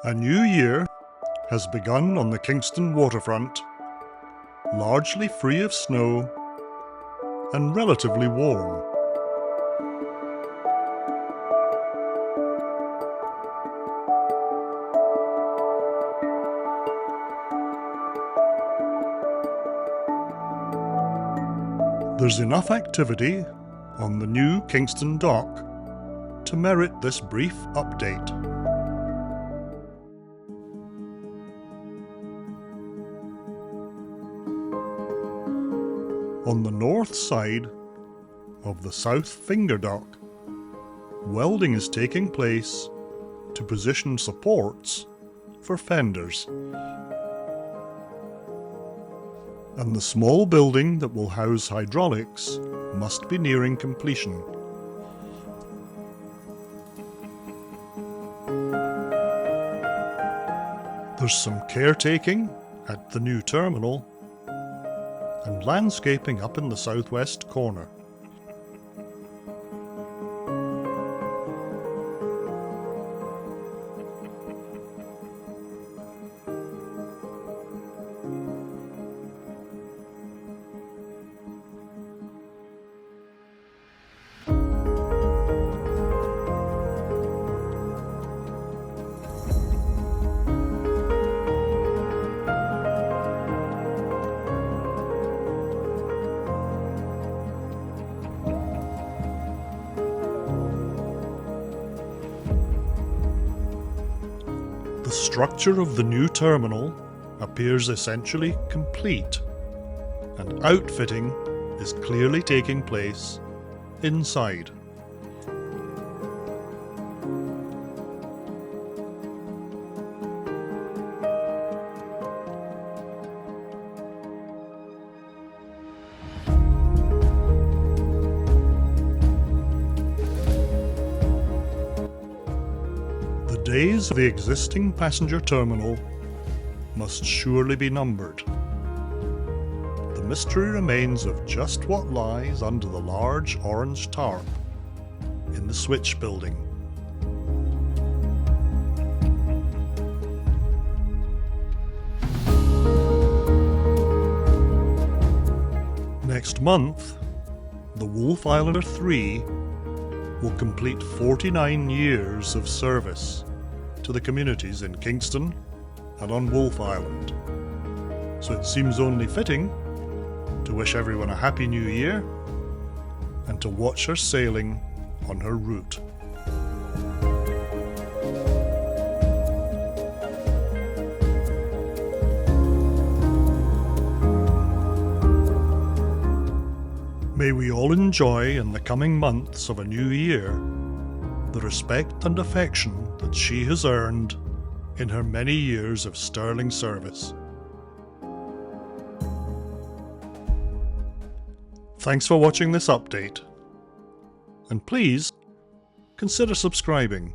A new year has begun on the Kingston waterfront, largely free of snow and relatively warm. There's enough activity on the new Kingston Dock to merit this brief update. On the north side of the south finger dock, welding is taking place to position supports for fenders. And the small building that will house hydraulics must be nearing completion. There's some caretaking at the new terminal and landscaping up in the southwest corner. The structure of the new terminal appears essentially complete, and outfitting is clearly taking place inside. The days of the existing passenger terminal must surely be numbered. The mystery remains of just what lies under the large orange tarp in the switch building. Next month, the Wolf Islander 3 will complete 49 years of service to the communities in Kingston and on Wolf Island. So it seems only fitting to wish everyone a happy new year and to watch her sailing on her route. May we all enjoy in the coming months of a new year the respect and affection that she has earned in her many years of sterling service. Thanks for watching this update, and please consider subscribing.